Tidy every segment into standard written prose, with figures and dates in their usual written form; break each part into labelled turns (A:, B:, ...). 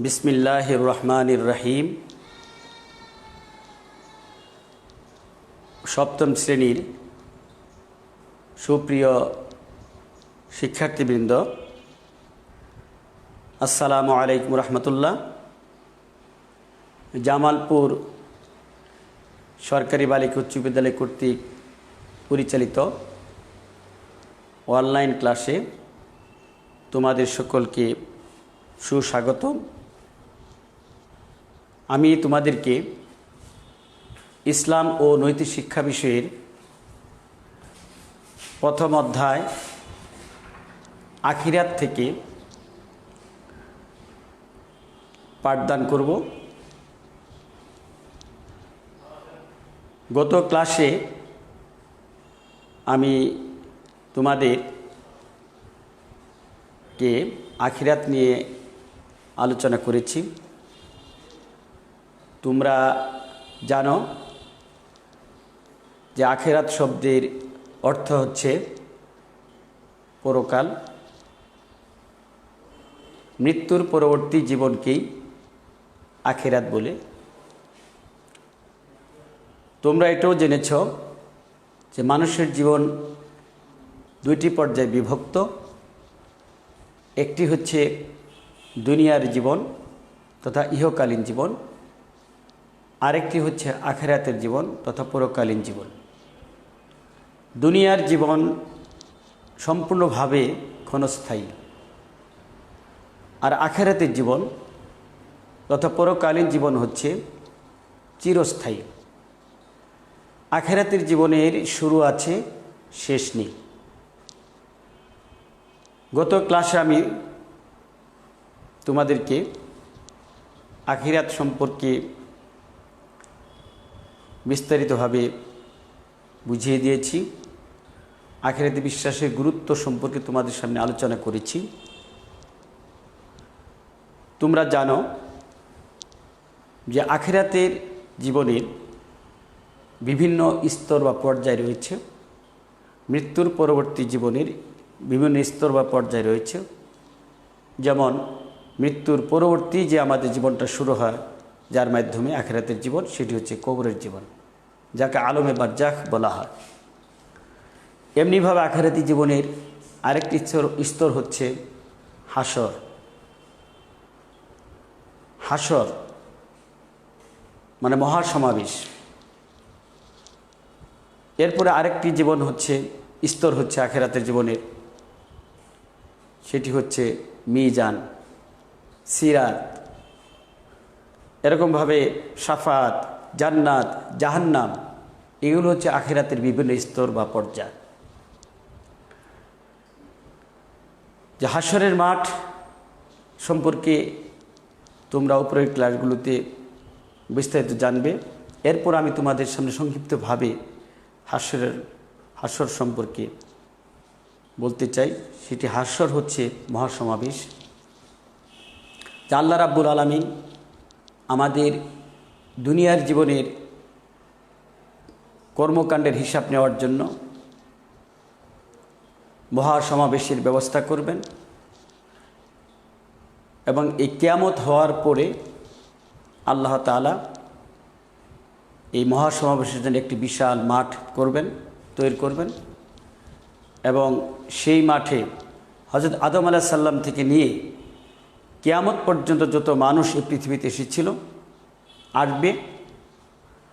A: বিসমিল্লাহির রহমানির রহিম। সপ্তম শ্রেণীর সুপ্রিয় শিক্ষার্থীবৃন্দ, আসসালামু আলাইকুম রহমতুল্লাহ। জামালপুর সরকারি বালিকা উচ্চ বিদ্যালয় কর্তৃক পরিচালিত অনলাইন ক্লাসে তোমাদের সকলকে সুস্বাগতম। আমি তোমাদেরকে ইসলাম ও নৈতিক শিক্ষা বিষয়ের প্রথম অধ্যায় আখিরাত থেকে পাঠদান করব। গত ক্লাসে আমি তোমাদেরকে আখিরাত নিয়ে আলোচনা করেছি। তোমরা জানো যে আখিরাত শব্দের অর্থ হচ্ছে পরকাল। মৃত্যুর পরবর্তী জীবনকেই আখিরাত বলে। তোমরা এটাও জেনেছ যে মানুষের জীবন দুইটি পর্যায়ে বিভক্ত। একটি হচ্ছে দুনিয়ার জীবন তথা ইহকালীন জীবন, আরেকটি হচ্ছে আখিরাতের জীবন তথা পরকালীন জীবন। দুনিয়ার জীবন সম্পূর্ণভাবে ক্ষণস্থায়ী, আর আখিরাতের জীবন তথা পরকালীন জীবন হচ্ছে চিরস্থায়ী। আখিরাতের জীবনের শুরু আছে, শেষ নেই। গত ক্লাসে আমি তোমাদেরকে আখিরাত সম্পর্কে বিস্তারিতভাবে বুঝিয়ে দিয়েছি। আখিরাতে বিশ্বাসের গুরুত্ব সম্পর্কে তোমাদের সামনে আলোচনা করেছি। তোমরা জানো যে আখিরাতের জীবনের বিভিন্ন স্তর বা পর্যায় রয়েছে। মৃত্যুর পরবর্তী জীবনের বিভিন্ন স্তর বা পর্যায় রয়েছে। যেমন মৃত্যুর পরবর্তী যে আমাদের জীবনটা শুরু হয়, যার মাধ্যমে আখিরাতের জীবন, সেটি হচ্ছে কবরের জীবন, যাকে আলমে বারজাখ বলা হয়। এমনিভাবে আখিরাতি জীবনের আরেকটি স্তর হচ্ছে হাসর। হাসর মানে মহাসমাবেশ। এরপরে আরেকটি জীবন হচ্ছে স্তর হচ্ছে আখিরাতের জীবনের, সেটি হচ্ছে মিজান, সিরাত, এরকমভাবে শাফাত, জান্নাত, জাহান্নাম, এগুলো হচ্ছে আখিরাতের বিভিন্ন স্তর বা পর্যায়। যে হাসরের মাঠ সম্পর্কে তোমরা উপরের ক্লাসগুলোতে বিস্তারিত জানবে। এরপর আমি তোমাদের সামনে সংক্ষিপ্তভাবে হাসর সম্পর্কে বলতে চাই। সেটি হাসর হচ্ছে মহাসমাবেশ। যা আল্লাহ রাব্বুল আলামিন আমাদের দুনিয়ার জীবনের কর্মকাণ্ডের হিসাব নেওয়ার জন্য মহাসমাবেশের ব্যবস্থা করবেন, এবং এই কিয়ামত হওয়ার পরে আল্লাহ তাআলা এই মহাসমাবেশের জন্য একটি বিশাল মাঠ তৈরি করবেন, এবং সেই মাঠে হযরত আদম আলাইহিস সালাম থেকে নিয়ে কিয়ামত পর্যন্ত যত মানুষ এই পৃথিবীতে এসেছিল, আসবে,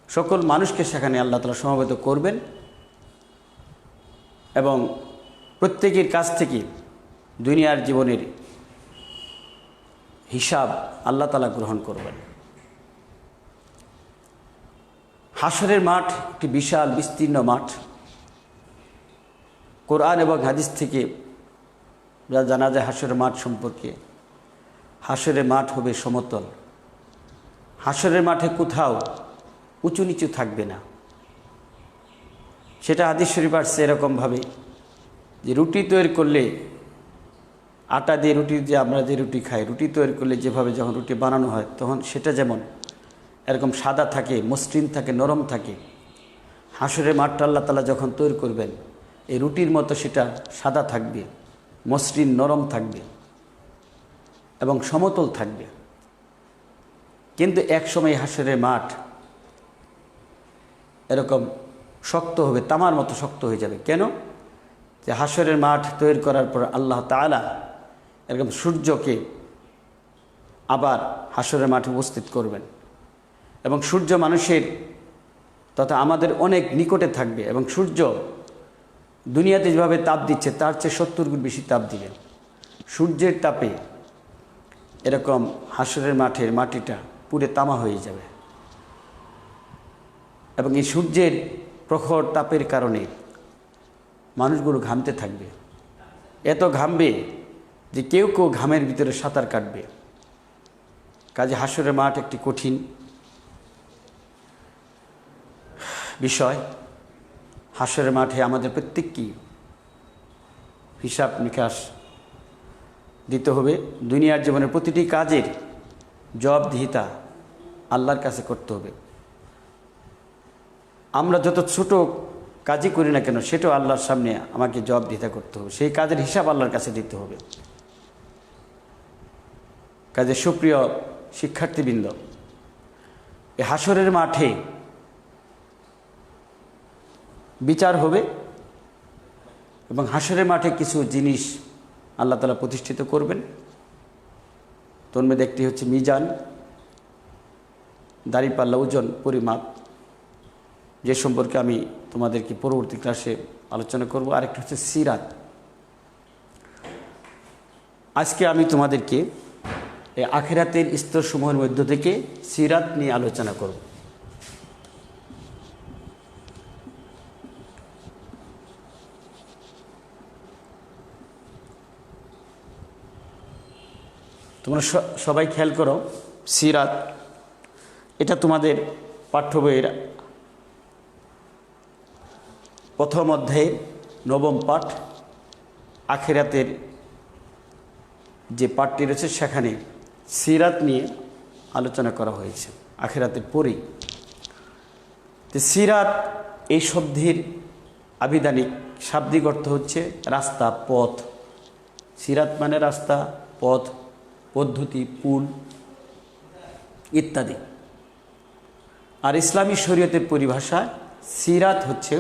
A: সকল মানুষকে সেখানে আল্লাহ তাআলা সমবেত করবেন, এবং প্রত্যেকের কাছ থেকে দুনিয়ার জীবনের হিসাব আল্লাহ তাআলা গ্রহণ করবেন। হাসরের মাঠ একটি বিশাল বিস্তীর্ণ মাঠ। কোরআন এবং হাদিস থেকে যা জানা যায় হাসরের মাঠ সম্পর্কে, হাসরের মাঠ হবে সমতল। হাসরের মাঠে কোথাও উঁচু নিচু থাকবে না। সেটা হাদিস শরীফ আসছে এরকমভাবে যে রুটি তৈরি করলে, আটা দিয়ে রুটি, যে আমরা যে রুটি খাই, রুটি তৈরি করলে যেভাবে যখন রুটি বানানো হয় তখন সেটা যেমন এরকম সাদা থাকে, মসৃণ থাকে, নরম থাকে, হাসরের মাঠটা আল্লাহ তাআলা যখন তৈরি করবেন এই রুটির মতো সেটা সাদা থাকবে, মসৃণ নরম থাকবে এবং সমতল থাকবে। কিন্তু এক সময় হাসরের মাঠ এরকম শক্ত হবে, তামার মতো শক্ত হয়ে যাবে। কেন? যে হাসরের মাঠ তৈরি করার পর আল্লাহ তাআলা এরকম সূর্যকে আবার হাসরের মাঠে উপস্থিত করবেন, এবং সূর্য মানুষের তথা আমাদের অনেক নিকটে থাকবে, এবং সূর্য দুনিয়াতে যেভাবে তাপ দিচ্ছে তার চেয়ে 70 গুণ বেশি তাপ দিবেন। সূর্যের তাপে এরকম হাসরের মাঠের মাটিটা পুড়ে তামা হয়ে যাবে, এবং এই সূর্যের প্রখর তাপের কারণে মানুষগুলো ঘামতে থাকবে, এত ঘামবে যে কেউ কেউ ঘামের ভিতরে সাঁতার কাটবে। কাজে হাসরের মাঠ একটি কঠিন বিষয়। হাসরের মাঠে আমাদের প্রত্যেককেই হিসাব নিকাশ দিতে হবে। দুনিয়ার জীবনের প্রতিটি কাজের জবাবদিহিতা আল্লাহর কাছে করতে হবে। আমরা যত ছোট কাজই করি না কেন সেটাও আল্লাহর সামনে আমাকে জবাবদিহিতা করতে হবে, সেই কাজের হিসাব আল্লাহর কাছে দিতে হবে। কাজে সুপ্রিয় শিক্ষার্থীবৃন্দ, এই হাসরের মাঠে বিচার হবে, এবং হাসরের মাঠে কিছু জিনিস আল্লাহ তাআলা প্রতিষ্ঠিত করবেন। তোর মধ্যে একটি হচ্ছে মিজান, দাঁড়িপাল্লা, ওজন, পরিমাপ, যে সম্পর্কে আমি তোমাদেরকে পরবর্তী ক্লাসে আলোচনা করব। আরেকটি হচ্ছে সিরাত। আজকে আমি তোমাদেরকে এই আখিরাতের স্তরসমূহের মধ্য থেকে সিরাত নিয়ে আলোচনা করব। তোমরা সবাই খেয়াল করো, সিরাত এটা তোমাদের পাঠ্য বইয়ের প্রথম অধ্যায়ের 9ম পাঠ, আখিরাতের যে পাঠটি রয়েছে সেখানে সিরাত নিয়ে আলোচনা করা হয়েছে আখিরাতের পরেই। তো সিরাত এই শব্দের আবিধানিক শাব্দিক অর্থ হচ্ছে রাস্তা, পথ। সিরাত মানে রাস্তা, পথ, পদ্ধতি, পুল ইত্যাদি। আর ইসলামী শরীয়তের পরিভাষায় সিরাত হচ্ছে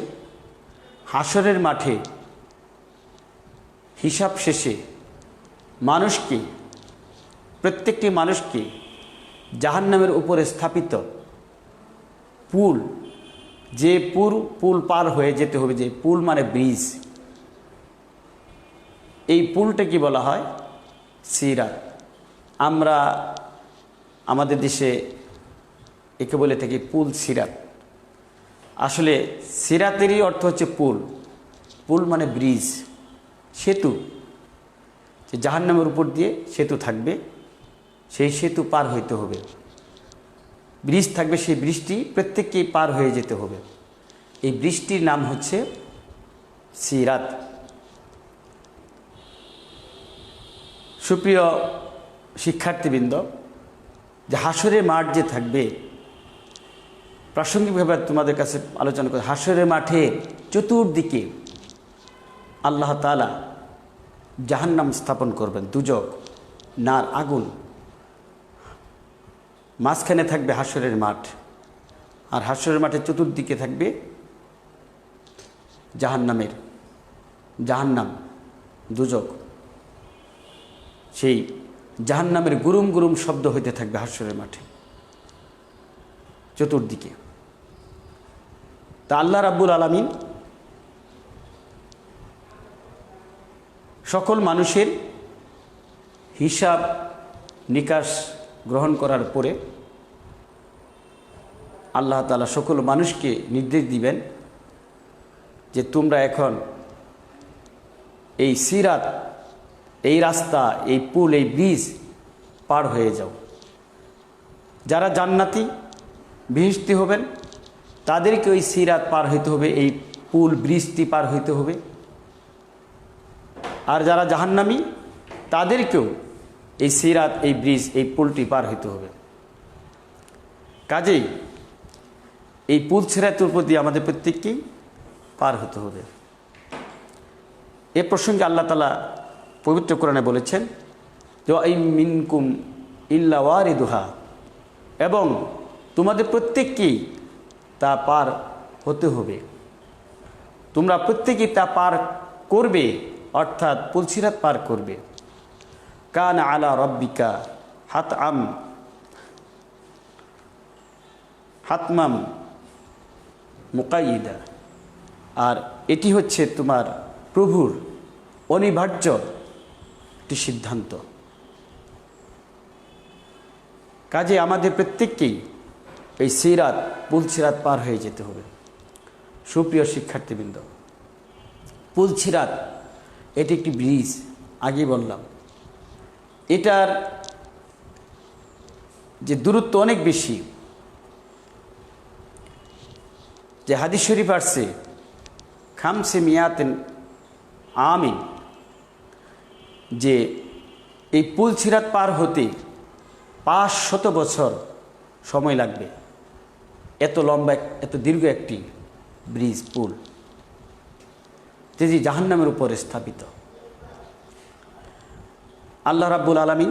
A: হাসরের মাঠে হিসাব শেষে মানুষকে, প্রত্যেকটি মানুষকে জাহান্নামের উপরে স্থাপিত পুল, যে পুল পার হয়ে যেতে হবে, যে পুল মানে ব্রিজ, এই পুলটাকে বলা হয় সিরাত। আমরা আমাদের দেশে একে বলে থাকি পুল সিরাত। আসলে সিরাতেরই অর্থ হচ্ছে পুল। পুল মানে ব্রিজ, সেতু, যে জাহান্নামের উপর দিয়ে সেতু থাকবে, সেই সেতু পার হইতে হবে। ব্রিজ থাকবে, সেই ব্রিজটি প্রত্যেককেই পার হয়ে যেতে হবে। এই ব্রিজটির নাম হচ্ছে সিরাত। সুপ্রিয় শিক্ষার্থীবৃন্দ, যে হাসরের মাঠ যে থাকবে, প্রাসঙ্গিকভাবে তোমাদের কাছে আলোচনা করে, হাসরের মাঠে চতুর্দিকে আল্লাহ তাআলা জাহান্নাম স্থাপন করবেন, দুজক, নার, আগুন। মাঝখানে থাকবে হাসরের মাঠ, আর হাসরের মাঠের চতুর্দিকে থাকবে জাহান্নাম, দুজক। সেই জাহান্নামের গুরুম গুরুম শব্দ হইতে থাকবে হাসরের মাঠে চতুর্দিকে। তা আল্লাহ রাব্বুল আলামিন সকল মানুষের হিসাব নিকাশ গ্রহণ করার পরে আল্লাহ তাআলা সকল মানুষকে নির্দেশ দিবেন যে তোমরা এখন এই সিরাত, এই রাস্তা, এই পুল, এই ব্রিজ পার হয়ে যাও। যারা জান্নাতি বেহেশতি হবেন তাদেরকে ওই সিরাত পার হইতে হবে, এই পুল ব্রিজটি পার হইতে হবে। আর যারা জাহান্নামী তাদেরকেও এই সিরাত, এই ব্রিজ, এই পুলটি পার হইতে হবে। কাজেই এই পুল সিরাতের উপর দিয়ে আমাদের প্রত্যেককেই পার হতে হবে। এ প্রসঙ্গে আল্লাহ তাআলা পবিত্র কোরআনে বলেছেন, ওয়া ইন মিনকুম ইল্লা ওয়ারিদুহা এবং তোমাদের প্রত্যেককেই তা পার হতে হবে। তোমরা প্রত্যেকেই তা পার করবে, অর্থাৎ পুলসিরাত পার করবে। কান আলা রব্বিকা হাতমাম মুকাইদা, আর এটি হচ্ছে তোমার প্রভুর অনিবার্য একটি সিদ্ধান্ত। কাজে আমাদের প্রত্যেককেই এই সিরাত পুলসিরাত পার হয়ে যেতে হবে। সুপ্রিয় শিক্ষার্থীবৃন্দ, পুলসিরাত এটি একটি ব্রিজ, আগে বললাম। এটার যে দূরত্ব অনেক বেশি, যে হাদিস শরীফ আসছে খামসে মিয়াতেন আমিন, যে এই পুলসিরাত পার হতে 500 বছর সময় লাগবে। এত লম্বা, এত দীর্ঘ একটি ব্রিজ, পুল, যেটি জাহান্নামের উপরে স্থাপিত। আল্লাহ রাব্বুল আলামিন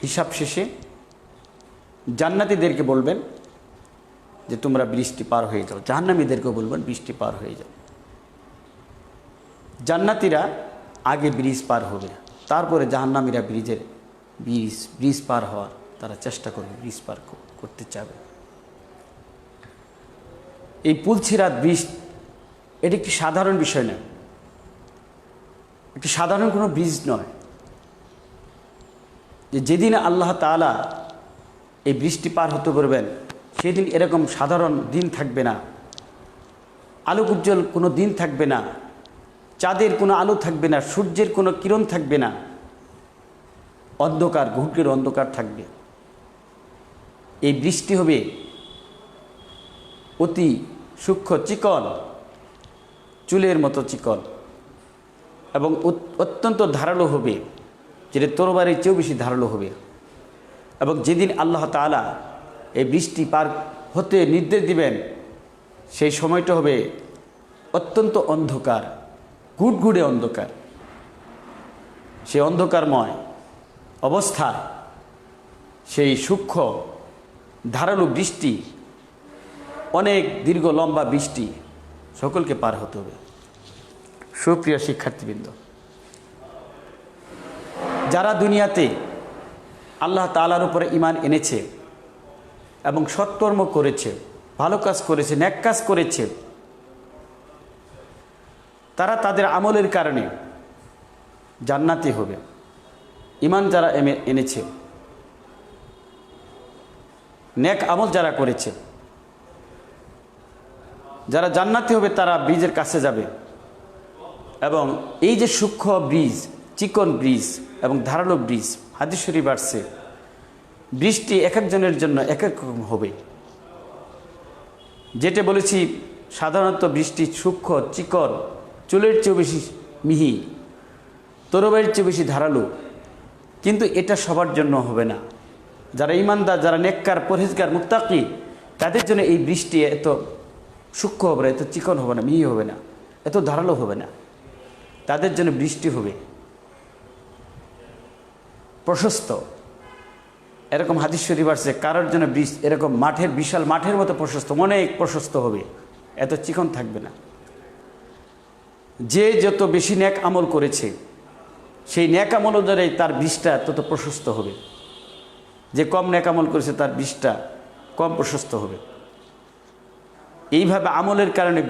A: হিসাব শেষে জান্নাতীদেরকে বলবেন যে তোমরা ব্রিজটি পার হয়ে যাও, জাহান্নামীদেরকেও বলবেন ব্রিজটি পার হয়ে যাও। জান্নাতীরা আগে ব্রিজ পার হবে, তারপরে জাহান্নামীরা ব্রিজ পার হওয়ার তারা চেষ্টা করবে, ব্রিজ পার করতে চাবে। এই পুলসিরাত ব্রিজ এটি একটি সাধারণ বিষয় নয়, একটি সাধারণ কোনো ব্রিজ নয়। যেদিন আল্লাহ তাআলা এই ব্রিজটি পার হতে করবেন, সেদিন এরকম সাধারণ দিন থাকবে না, আলোক উজ্জ্বল কোনো দিন থাকবে না, চাঁদের কোনো আলো থাকবে না, সূর্যের কোনো কিরণ থাকবে না, অন্ধকার, ঘুটের অন্ধকার থাকবে। এই বৃষ্টি হবে অতি সূক্ষ্ম, চিকন, চুলের মতো চিকন, এবং অত্যন্ত ধারালো হবে, যেটা তরবারির চেয়েও বেশি ধারালো হবে। এবং যেদিন আল্লাহ তাআলা এই বৃষ্টি পার হতে নির্দেশ দিবেন, সেই সময়টা হবে অত্যন্ত অন্ধকার, ঘুটঘুটে অন্ধকার। সেই অন্ধকারময় অবস্থা, সেই সূক্ষ্ম ধারালো বৃষ্টি, অনেক দীর্ঘ লম্বা বৃষ্টি সকলকে পার হতে হবে। সুপ্রিয় শিক্ষার্থীবৃন্দ, যারা দুনিয়াতে আল্লাহ তাআলার উপরে ঈমান এনেছে এবং সৎকর্ম করেছে, ভালো কাজ করেছে, নেক কাজ করেছে, তারা তাদের আমলের কারণে জান্নাতি হবে। ঈমান যারা এনেছে, নেক আমল যারা করেছে, যারা জান্নাতি হবে, তারা ব্রিজের কাছে যাবে। এবং এই যে সূক্ষ্ম ব্রিজ, চিকন ব্রিজ এবং ধারালো ব্রিজ, হাদিস শরীফ আসছে বৃষ্টি এক একজনের জন্য এক এক রকম হবে। যেটা বলেছি, সাধারণত বৃষ্টি সূক্ষ্ম, চিকন, চুলের চেয়েও বেশি মিহি, তরবারির চেয়ে বেশি ধারালো। কিন্তু এটা সবার জন্য হবে না। যারা ঈমানদার, যারা নেককার, পরহেজগার, মুত্তাকি, তাদের জন্য এই বৃষ্টি এত সূক্ষ্ম হবে না, এত চিকন হবে না, মিহি হবে না, এত ধারালো হবে না। তাদের জন্য বৃষ্টি হবে প্রশস্ত। এরকম হাদিস শরীফ আসছে, কারোর জন্য ব্রিজ এরকম মাঠের, বিশাল মাঠের মতো প্রশস্ত, অনেক প্রশস্ত হবে, এত চিকন থাকবে না। যে যত বেশি নেক আমল করেছে, সেই নেক আমল অনুযায়ী তার ব্রিজটা তত প্রশস্ত হবে। যে কম নেক আমল করেছে, তার ব্রিজটা কম প্রশস্ত হবে। এইভাবে আমলের কারণে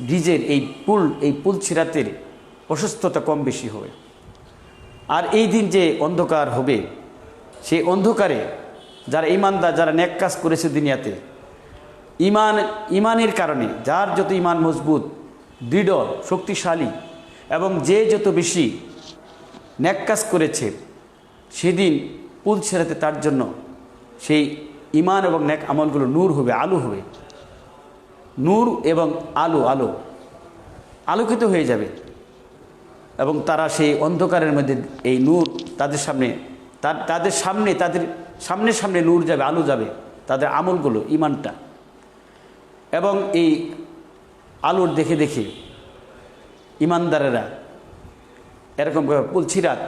A: ব্রিজের এই পুলসিরাতের প্রশস্ততা কম বেশি হবে। আর এই দিন যে অন্ধকার হবে, সেই অন্ধকারে যারা ঈমানদার, যারা নেক কাজ করেছে দুনিয়াতে, ঈমানের কারণে, যার যত ঈমান মজবুত, দৃঢ়, শক্তিশালী, এবং যে যত বেশি নেক কাজ করেছে, সেদিন পুলসিরাতে তার জন্য সেই ঈমান এবং নেক আমলগুলো নূর হবে, আলো হবে। নূর এবং আলোকিত হয়ে যাবে। এবং তারা সেই অন্ধকারের মধ্যে এই নূর তাদের সামনে নূর যাবে, আলো যাবে, তাদের আমলগুলো, ঈমানটা। এবং এই আলোর দেখে দেখে ঈমানদারেরা এরকম পুলসিরাত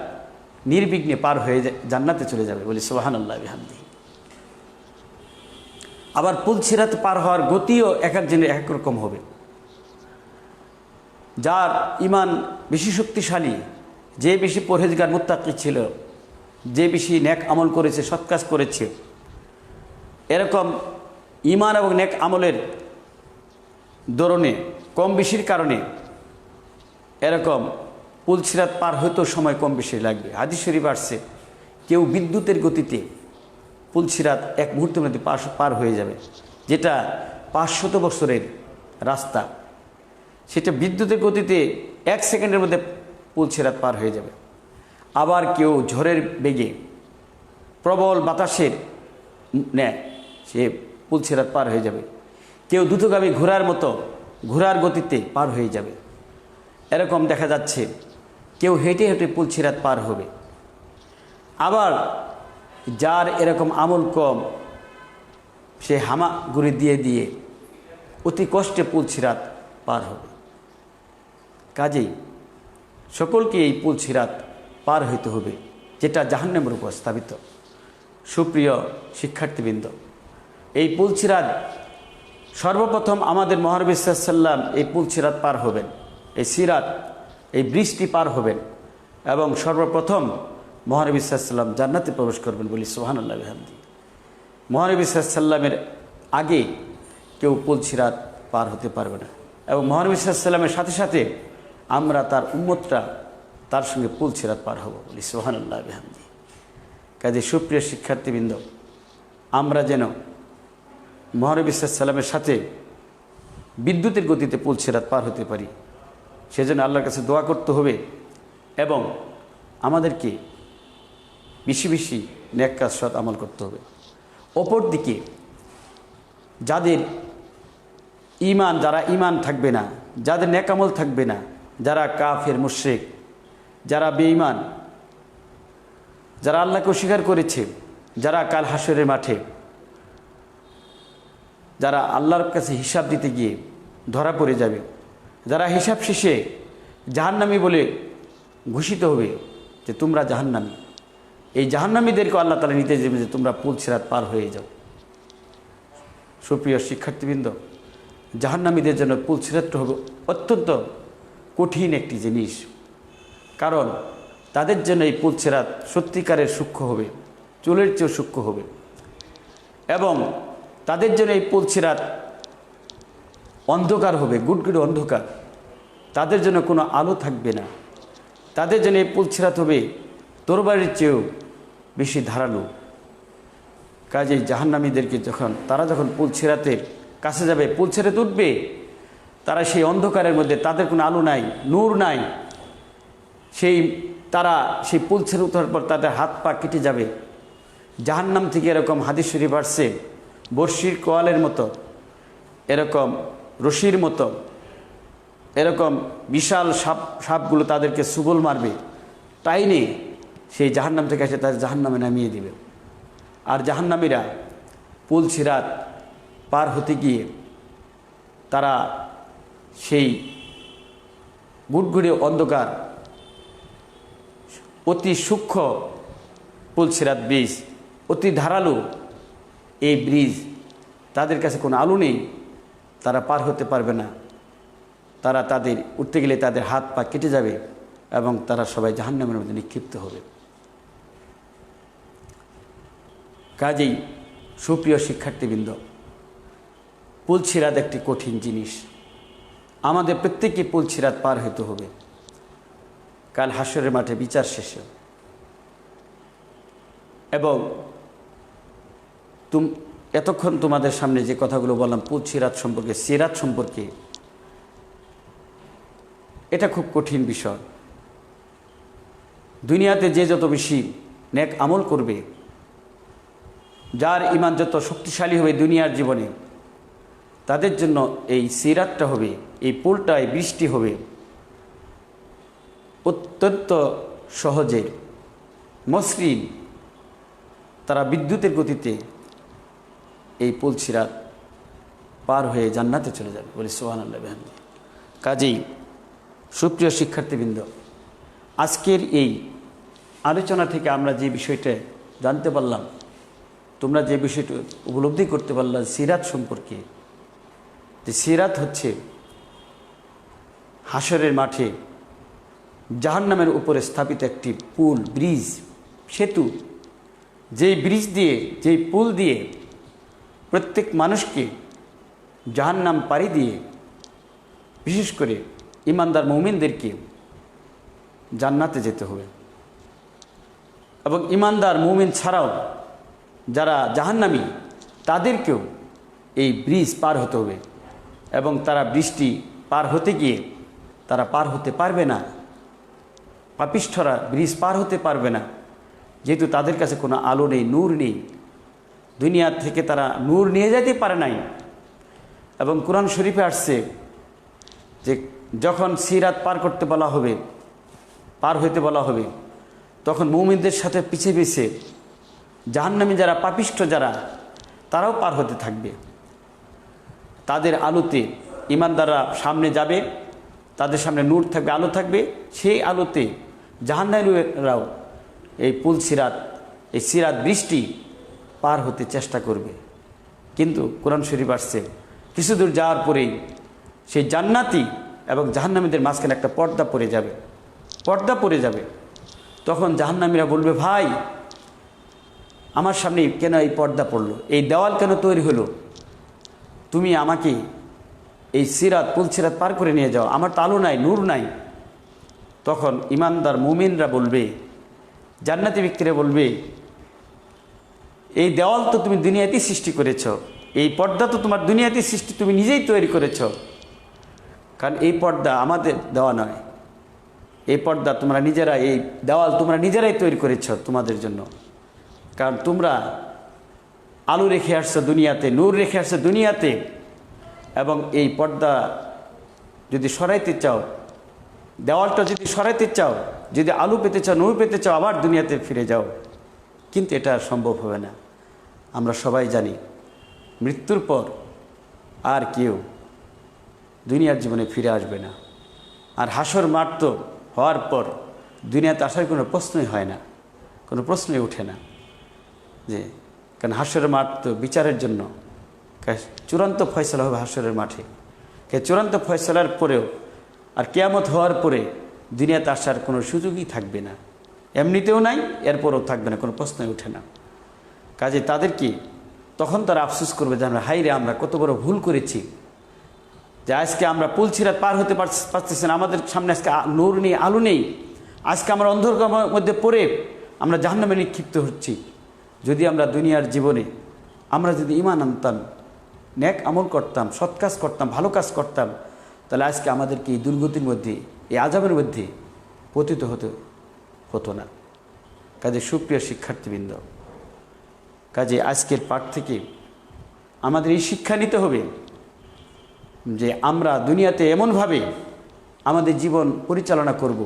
A: নির্বিঘ্নে পার হয়ে জান্নাতে চলে যাবে। বলি সুবহানাল্লাহ বিহামদিহি। আবার পুল সিরাত পার হওয়ার গতিও এক একজনের এক রকম হবে। যার ইমান বেশি শক্তিশালী, যে বেশি পরহেজগার মুত্তাকি ছিল, যে বেশি নেক আমল করেছে, সৎ কাজ করেছে, এরকম ইমান এবং নেক আমলের দরুনে কম বেশির কারণে এরকম পুল সিরাত পার হইতেও সময় কম বেশি লাগবে। হাদিস শরীফ আসছে, কেউ বিদ্যুতের গতিতে পুল সিরাত এক মুহূর্তের মধ্যে পার হয়ে যাবে, যেটা 500 বছরের রাস্তা, সেটা বিদ্যুতের গতিতে 1 সেকেন্ডের মধ্যে পুল সিরাত পার হয়ে যাবে। আবার কেউ ঝড়ের বেগে, প্রবল বাতাসের ন্যায় সে পুল সিরাত পার হয়ে যাবে। কেউ দ্রুতগামী ঘোড়ার মতো ঘোড়ার গতিতে পার হয়ে যাবে। এরকম দেখা যাচ্ছে কেউ হেঁটে হেঁটে পুল সিরাত পার হবে। আবার যার এরকম আমল কম, সে হামাগুড়ি দিয়ে দিয়ে অতি কষ্টে পুল সিরাত পার হবে। কাজেই সকলকে এই পুল সিরাত পার হইতে হবে, যেটা জাহান্নামের উপর স্থাপিত। সুপ্রিয় শিক্ষার্থীবৃন্দ, এই পুল সিরাত সর্বপ্রথম আমাদের মহানবী সাল্লাল্লাহু আলাইহি ওয়াসাল্লাম এই পুল সিরাত পার হবেন, এই সিরাত, এই ব্রিজটি পার হবেন এবং সর্বপ্রথম মহানবী সাল্লাল্লাহু আলাইহি ওয়াসাল্লাম জান্নাতে প্রবেশ করবেন, বলি সুবহানাল্লাহি ওয়া বিহামদিহি। মহানবী সাল্লাল্লাহু আলাইহি ওয়াসাল্লামের আগে কেউ পুল সিরাত পার হতে পারবে না, এবং মহানবী সাল্লাল্লাহু আলাইহি ওয়াসাল্লামের সাথে সাথে আমরা তার উম্মতরা তার সঙ্গে পুল সিরাত পার হব, বলি সুবহানাল্লাহি ওয়া বিহামদিহি। কাজে সুপ্রিয় শিক্ষার্থীবৃন্দ, আমরা যেন মহানবী সাল্লাল্লাহু আলাইহি ওয়াসাল্লামের সাথে বিদ্যুতের গতিতে পুল সিরাত পার হতে পারি, সেজন্য আল্লাহর কাছে দোয়া করতে হবে এবং আমাদেরকে বেশি বেশি নেক কাজ, সৎ আমল করতে হবে। অপরদিকে যাদের ইমান, যারা ইমান থাকবে না, যাদের নেক আমল থাকবে না, যারা কাফের, মুশরিক, যারা বেঈমান, যারা আল্লাহকে অস্বীকার করেছে, যারা কাল হাসরের মাঠে, যারা আল্লাহর কাছে হিসাব দিতে গিয়ে ধরা পড়ে যাবে, যারা হিসাব শেষে জাহান্নামী বলে ঘোষিত হবে যে তোমরা জাহান্নামী, এই জাহান্নামীদেরকে আল্লাহ তাআলা নিতে যাবে যে তোমরা পুল সিরাত পার হয়ে যাও। সুপ্রিয় শিক্ষার্থীবৃন্দ, জাহান্নামীদের জন্য পুল সিরাতটা হবে অত্যন্ত কঠিন একটি জিনিস, কারণ তাদের জন্য এই পুল সিরাত সত্যিকারের সূক্ষ্ম হবে, চুলের চেয়েও সূক্ষ্ম হবে, এবং তাদের জন্য এই পুল সিরাত অন্ধকার হবে, গুটগুটে অন্ধকার, তাদের জন্য কোনো আলো থাকবে না। তাদের জন্য এই পুল সিরাত হবে তরবারির চেয়েও বেশি ধারালো। কাজেই জাহান্নামীদেরকে তারা যখন পুল সিরাতের কাছে যাবে, পুল সিরাত উঠবে, তারা সেই অন্ধকারের মধ্যে, তাদের কোনো আলো নাই, নূর নাই, তারা সেই পুল সিরাত ওঠার পর তাদের হাত পা কেটে যাবে। জাহান্নাম থেকে এরকম হাদিস শরীফ আসছে, বর্ষির কোয়ালের মতো, এরকম রশির মতো, এরকম বিশাল সাপগুলো তাদেরকে সুবল মারবে, টাইনে সেই জাহান্নাম থেকে এসে তাদের জাহান্নামে নামিয়ে দিবে। আর জাহান্নামীরা পুল সিরাত পার হতে গিয়ে তারা সেই গুটগুড়ে অন্ধকার, অতি সূক্ষ্ম পুল সিরাত ব্রিজ, অতি ধারালো এই ব্রিজ, তাদের কাছে কোনো আলো নেই, তারা পার হতে পারবে না। তারা উঠতে গেলে তাদের হাত পা কেটে যাবে এবং তারা সবাই জাহান্নামের মধ্যে নিক্ষিপ্ত হবে। কাজেই সুপ্রিয় শিক্ষার্থীবৃন্দ, পুল সিরাত একটি কঠিন জিনিস, আমাদের প্রত্যেককে পুল সিরাত পার হতে হবে কাল হাসরের মাঠে বিচার শেষে। এবং এতক্ষণ তোমাদের সামনে যে কথাগুলো বললাম পুল সিরাত সম্পর্কে, সিরাত সম্পর্কে, এটা খুব কঠিন বিষয়। দুনিয়াতে যে যত বেশি নেক আমল করবে, যার ঈমান যত শক্তিশালী হবে দুনিয়ার জীবনে, তাদের জন্য এই সিরাতটা হবে, এই পুলটা, এই বৃষ্টি হবে অত্যন্ত সহজে, মসৃণ। তারা বিদ্যুতের গতিতে এই পুল সিরাত পার হয়ে জান্নাতে চলে যাবে, বলি সুবহানাল্লাহি ওয়া বিহামদিহি। কাজেই সুপ্রিয় শিক্ষার্থীবৃন্দ, আজকের এই আলোচনা থেকে আমরা যে বিষয়টা জানতে পারলাম, তোমরা যে বিষয়টি উপলব্ধি করতে পারলে সিরাত সম্পর্কে, যে সিরাত হচ্ছে হাসরের মাঠে জাহান্নামের উপরে স্থাপিত একটি পুল, ব্রিজ, সেতু, যেই ব্রিজ দিয়ে, যেই পুল দিয়ে প্রত্যেক মানুষকে জাহান্নাম পাড়ি দিয়ে বিশেষ করে ইমানদার মুমিনদেরকে জান্নাতে যেতে হবে। এবং ইমানদার মুমিন ছাড়াও যারা জাহান্নামী তাদেরকেও এই ব্রিজ পার হতে হবে, এবং তারা ব্রিজটি পার হতে গিয়ে তারা পার হতে পারবে না। পাপিষ্ঠরা ব্রিজ পার হতে পারবে না, যেহেতু তাদের কাছে কোনো আলো নেই, নূর নেই, দুনিয়া থেকে তারা নূর নিয়ে যেতে পারে নাই। এবং কোরআন শরীফে আসছে যে যখন সিরাত পার করতে বলা হবে, পার হইতে বলা হবে, তখন মুমিনদের সাথে পিছে পিছে জাহান্নামী যারা, পাপিষ্ঠ যারা, তারাও পার হতে থাকবে। তাদের আলোতে ইমানদাররা সামনে যাবে, তাদের সামনে নূর থাকবে, আলো থাকবে, সেই আলোতে জাহান্নামীরাও এই পুল সিরাত, এই সিরাত বৃষ্টি পার হতে চেষ্টা করবে। কিন্তু কোরআন শরীফ আসছে কিছু দূর যাওয়ার পরেই সেই জান্নাতি এবং জাহান্নামীদের মাঝখানে একটা পর্দা পড়ে যাবে, পর্দা পড়ে যাবে। তখন জাহান্নামীরা বলবে, ভাই আমার সামনে কেন এই পর্দা পড়লো, এই দেওয়াল কেন তৈরি হলো, তুমি আমাকে এই সিরাত, পুল সিরাত পার করে নিয়ে যাও, আমার তো আলো নাই, নূর নাই। তখন ইমানদার মুমিনরা বলবে, জান্নাতি ব্যক্তিরা বলবে, এই দেওয়াল তো তুমি দুনিয়াতেই সৃষ্টি করেছ, এই পর্দা তো তোমার দুনিয়াতেই সৃষ্টি, তুমি নিজেই তৈরি করেছ। কারণ এই পর্দা আমাদের দেওয়া নয়, এই পর্দা তোমরা নিজেরা, এই দেওয়াল তোমরা নিজেরাই তৈরি করেছ তোমাদের জন্য। কারণ তোমরা আলো রেখে আসছো দুনিয়াতে, নূর রেখে আসছো দুনিয়াতে, এবং এই পর্দা যদি সরাইতে চাও, দেওয়ালটা যদি সরাইতে চাও, যদি আলো পেতে চাও, নূর পেতে চাও, আবার দুনিয়াতে ফিরে যাও। কিন্তু এটা সম্ভব হবে না। আমরা সবাই জানি মৃত্যুর পর আর কেউ দুনিয়ার জীবনে ফিরে আসবে না। আর হাসর মাঠ তো হওয়ার পর দুনিয়াতে আসার কোনো প্রশ্নই হয় না, কোনো প্রশ্নই ওঠে না। যে কারণ হাসরের মাঠ তো বিচারের জন্য, চূড়ান্ত ফয়সালা হবে হাসরের মাঠে। চূড়ান্ত ফয়সালার পরেও আর কিয়ামত হওয়ার পরে দুনিয়াতে আসার কোনো সুযোগই থাকবে না, এমনিতেও নাই, এরপরও থাকবে না, কোনো প্রশ্নই ওঠে না। কাজে তাদেরকে তখন তারা আফসোস করবে যে হাই রে, আমরা কত বড় ভুল করেছি, যে আজকে আমরা পুল সিরাত পার হতে পারতেছি না, আমাদের সামনে আজকে নূর নেই, আলো নেই, আজকে আমরা অন্ধকারের মধ্যে পড়ে আমরা জাহান্নামে নিক্ষিপ্ত হচ্ছি। যদি আমরা দুনিয়ার জীবনে আমরা যদি ঈমান আনতাম, নেক আমল করতাম, সৎ কাজ করতাম, ভালো কাজ করতাম, তাহলে আজকে আমাদেরকে এই দুর্গতির মধ্যে, এই আযাবের মধ্যে পতিত হতো না। কাজে সুপ্রিয় শিক্ষার্থীবৃন্দ, কাজে আজকের পাঠ থেকে আমাদের এই শিক্ষা নিতে হবে যে আমরা দুনিয়াতে এমনভাবে আমাদের জীবন পরিচালনা করব,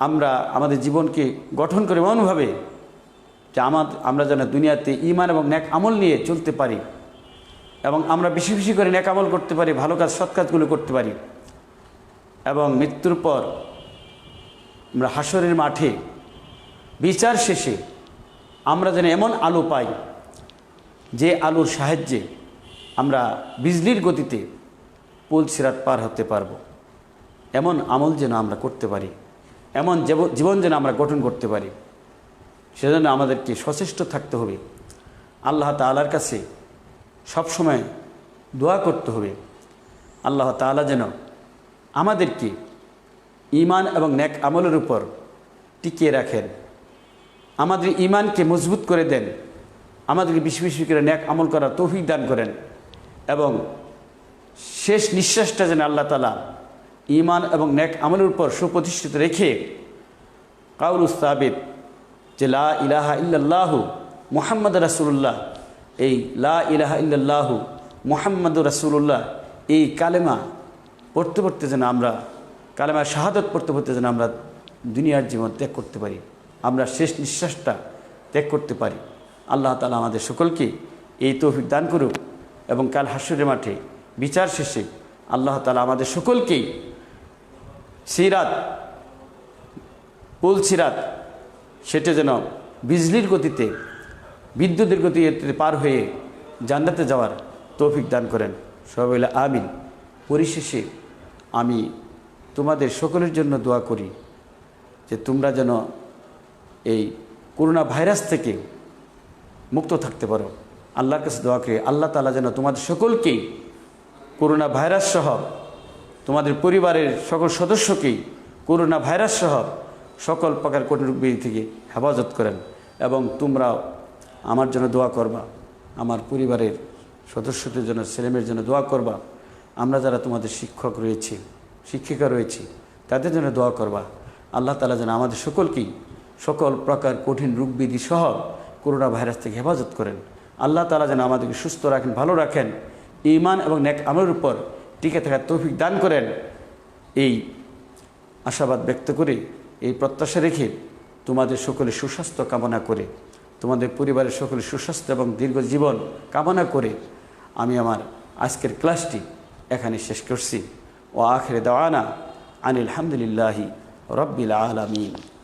A: আমরা আমাদের জীবনকে গঠন করে এমনভাবে যে আমরা যেন দুনিয়াতে ঈমান এবং নেক আমল নিয়ে চলতে পারি, এবং আমরা বেশি বেশি করে নেক আমল করতে পারি, ভালো কাজ, সৎ কাজগুলো করতে পারি, এবং মৃত্যুর পর আমরা হাসরের মাঠে বিচার শেষে আমরা যেন এমন আলো পাই, যে আলোর সাহায্যে আমরা বিজলির গতিতে পুল সিরাত পার হতে পারব। এমন আমল যেন আমরা করতে পারি, এমন জীবন যেন আমরা গঠন করতে পারি, সেজন্য আমাদেরকে সচেষ্ট থাকতে হবে। আল্লাহ তাআলার কাছে সবসময় দোয়া করতে হবে, আল্লাহ তাআলা যেন আমাদেরকে ঈমান এবং নেক আমলের উপর টিকিয়ে রাখেন, আমাদের ঈমানকে মজবুত করে দেন, আমাদেরকে বেশি বেশি করে নেক আমল করার তৌফিক দান করেন, এবং শেষ নিঃশ্বাসটা যেন আল্লাহ তাআলা ঈমান এবং নেক আমলের উপর সুপ্রতিষ্ঠিত রেখে কাউলুস সাবিত যে লা ইলাহা ইল্লাল্লাহু মুহাম্মাদুর রাসূলুল্লাহ, এই লা ইলাহা ইল্লাল্লাহু মুহাম্মাদুর রাসূলুল্লাহ, এই কালেমা পড়তে পড়তে যেন আমরা, কালেমা শাহাদত পড়তে পড়তে যেন আমরা দুনিয়ার জীবন ত্যাগ করতে পারি, আমরা শেষ নিঃশ্বাসটা ত্যাগ করতে পারি। আল্লাহ তাআলা আমাদের সকলকে এই তৌফিক দান করুক, এবং কাল হাসরের মাঠে বিচার শেষে আল্লাহ তাআলা আমাদের সকলকেই সিরাত, পুল সিরাত, সেটা যেন বিজলির গতিতে বিদ্যুতের গতিতে পার হয়ে জান্নাতে যাওয়ার তৌফিক দান করেন। সবাই বলে আমিন। পরিশেষে আমি তোমাদের সকলের জন্য দোয়া করি যে তোমরা যেন এই করোনা ভাইরাস থেকে মুক্ত থাকতে পারো। আল্লাহর কাছে দোয়া করি আল্লাহ তাআলা যেন তোমাদের সকলকেই করোনা ভাইরাস সহ তোমাদের পরিবারের সকল সদস্যকেই করোনা ভাইরাস সহ সকল প্রকার কঠিন রোগ ব্যাধি থেকে হেফাজত করেন। এবং তোমরাও আমার জন্য দোয়া করবা, আমার পরিবারের সদস্যদের জন্য, ছেলেমেয়ের জন্য দোয়া করবা। আমরা যারা তোমাদের শিক্ষক রয়েছি, শিক্ষিকা রয়েছি, তাদের জন্য দোয়া করবা। আল্লাহ তাআলা যেন আমাদের সকলকেই সকল প্রকার কঠিন রোগ ব্যাধি সহ করোনা ভাইরাস থেকে হেফাজত করেন। আল্লাহ তাআলা যেন আমাদেরকে সুস্থ রাখেন, ভালো রাখেন, ঈমান এবং নেক আমলের উপর টিকে থাকার তৌফিক দান করেন। এই আশাবাদ ব্যক্ত করে, এই প্রত্যাশা রেখে তোমাদের সকলে সুস্বাস্থ্য কামনা করে, তোমাদের পরিবারের সকলে সুস্বাস্থ্য এবং দীর্ঘ জীবন কামনা করে আমি আমার আজকের ক্লাসটি এখানে শেষ করছি। ও আখিরে দাওয়ানা আনিল হামদুলিল্লাহি রাব্বিল আলামিন।